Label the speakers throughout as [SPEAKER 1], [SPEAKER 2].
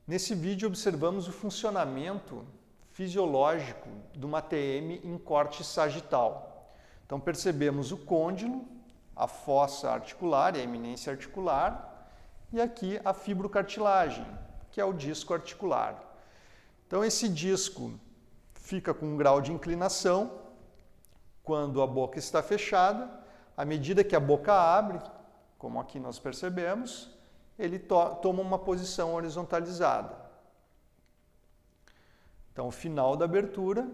[SPEAKER 1] Nesse vídeo observamos o funcionamento fisiológico de uma TM em corte sagital. Então percebemos o côndilo, a fossa articular e a eminência articular e aqui a fibrocartilagem, que é o disco articular. Então esse disco fica com um grau de inclinação quando a boca está fechada. À medida que a boca abre, como aqui nós percebemos, ele toma uma posição horizontalizada. Então, o final da abertura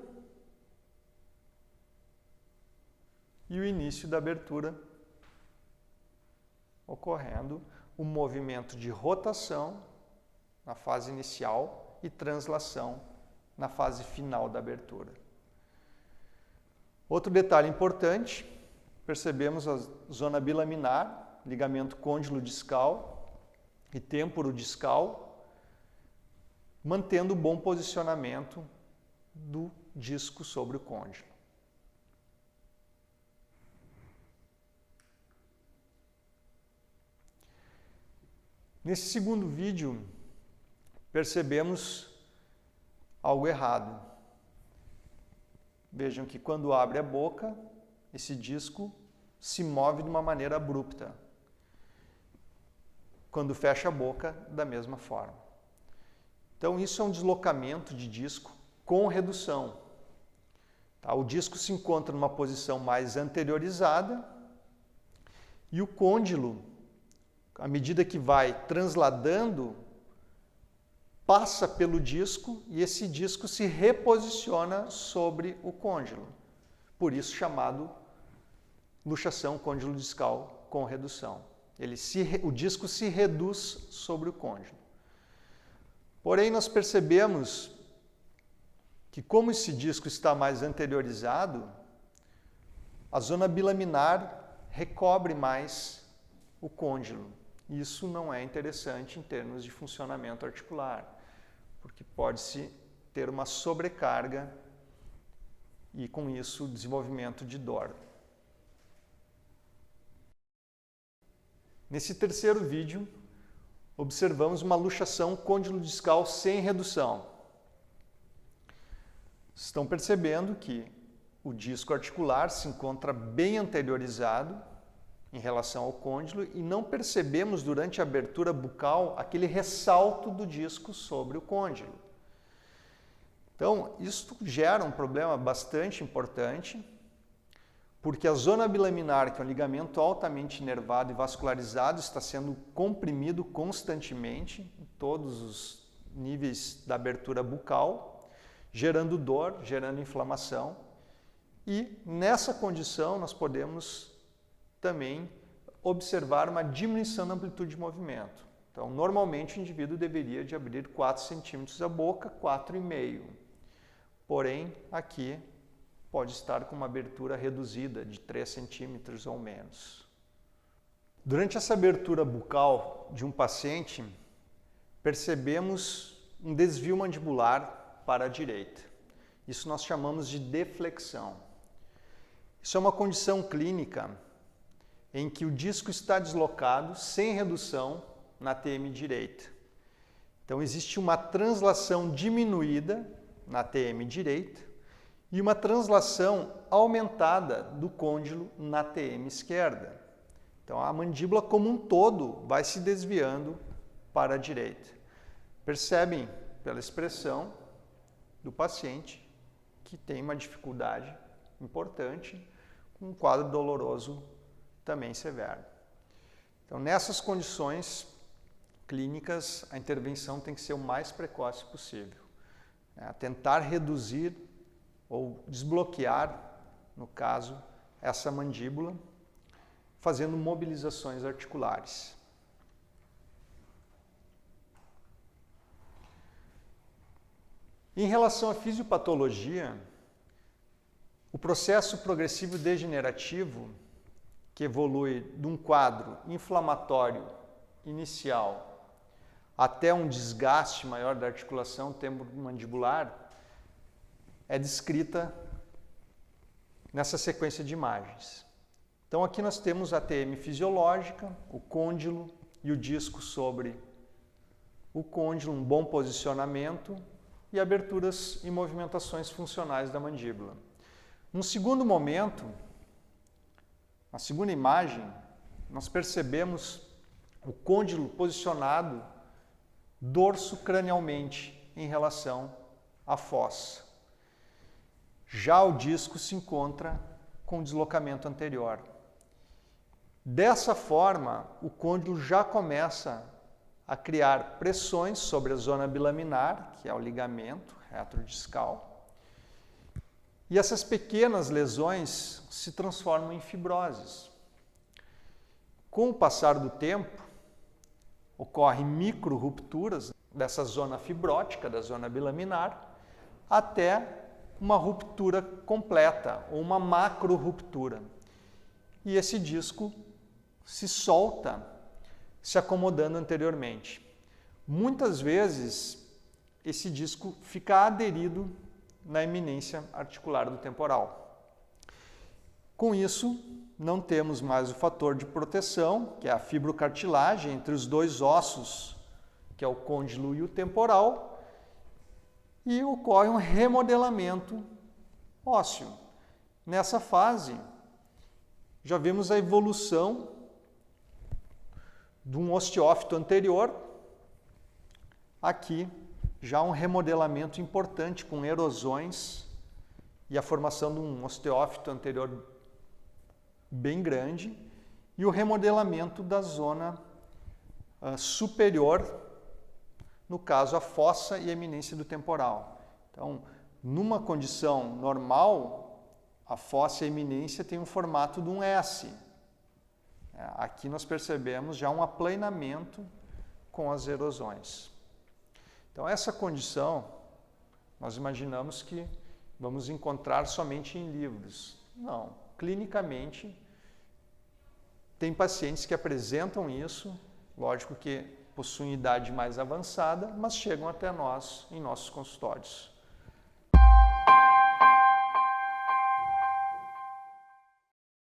[SPEAKER 1] e o início da abertura, ocorrendo o movimento de rotação na fase inicial e translação na fase final da abertura. Outro detalhe importante, percebemos a zona bilaminar, ligamento côndilo-discal e têmporo-discal, mantendo o bom posicionamento do disco sobre o côndilo. Nesse segundo vídeo, percebemos algo errado. Vejam que quando abre a boca, esse disco se move de uma maneira abrupta. Quando fecha a boca, da mesma forma. Então, isso é um deslocamento de disco com redução. Tá? O disco se encontra numa posição mais anteriorizada e o côndilo, à medida que vai transladando, passa pelo disco e esse disco se reposiciona sobre o côndilo. Por isso chamado luxação côndilo-discal com redução. O disco se reduz sobre o côndilo. Porém, nós percebemos que como esse disco está mais anteriorizado, a zona bilaminar recobre mais o côndilo. Isso não é interessante em termos de funcionamento articular, porque pode-se ter uma sobrecarga e, com isso, desenvolvimento de dor. Nesse terceiro vídeo, observamos uma luxação côndilo-discal sem redução. Estão percebendo que o disco articular se encontra bem anteriorizado em relação ao côndilo e não percebemos durante a abertura bucal aquele ressalto do disco sobre o côndilo. Então, isso gera um problema bastante importante, porque a zona bilaminar, que é um ligamento altamente inervado e vascularizado, está sendo comprimido constantemente em todos os níveis da abertura bucal, gerando dor, gerando inflamação. E nessa condição nós podemos também observar uma diminuição da amplitude de movimento. Então, normalmente o indivíduo deveria de abrir 4 centímetros a boca, 4,5. Porém, aqui pode estar com uma abertura reduzida de 3 centímetros ou menos. Durante essa abertura bucal de um paciente, percebemos um desvio mandibular para a direita. Isso nós chamamos de deflexão. Isso é uma condição clínica em que o disco está deslocado sem redução na TM direita. Então existe uma translação diminuída na TM direita e uma translação aumentada do côndilo na TM esquerda. Então a mandíbula como um todo vai se desviando para a direita. Percebem pela expressão do paciente que tem uma dificuldade importante, com um quadro doloroso também severo. Então nessas condições clínicas a intervenção tem que ser o mais precoce possível. Tentar reduzir ou desbloquear, no caso, essa mandíbula, fazendo mobilizações articulares. Em relação à fisiopatologia, o processo progressivo degenerativo, que evolui de um quadro inflamatório inicial até um desgaste maior da articulação temporomandibular, é descrita nessa sequência de imagens. Então aqui nós temos a TM fisiológica, o côndilo e o disco sobre o côndilo, um bom posicionamento e aberturas e movimentações funcionais da mandíbula. Num segundo momento, na segunda imagem, nós percebemos o côndilo posicionado dorso-cranialmente em relação à fossa. Já o disco se encontra com deslocamento anterior. Dessa forma, o côndilo já começa a criar pressões sobre a zona bilaminar, que é o ligamento retrodiscal, e essas pequenas lesões se transformam em fibroses. Com o passar do tempo, ocorrem micro-rupturas dessa zona fibrótica, da zona bilaminar, até uma ruptura completa, ou uma macro-ruptura. E esse disco se solta, se acomodando anteriormente. Muitas vezes, esse disco fica aderido na eminência articular do temporal. Com isso, não temos mais o fator de proteção, que é a fibrocartilagem entre os dois ossos, que é o côndilo e o temporal, e ocorre um remodelamento ósseo. Nessa fase, já vemos a evolução de um osteófito anterior, aqui já um remodelamento importante com erosões e a formação de um osteófito anterior bem grande e o remodelamento da zona superior, no caso a fossa e a eminência do temporal. Então, numa condição normal, a fossa e a eminência têm um formato de um S. Aqui nós percebemos já um aplanamento com as erosões. Então, essa condição, nós imaginamos que vamos encontrar somente em livros. Não, clinicamente, tem pacientes que apresentam isso, lógico que possuem idade mais avançada, mas chegam até nós em nossos consultórios.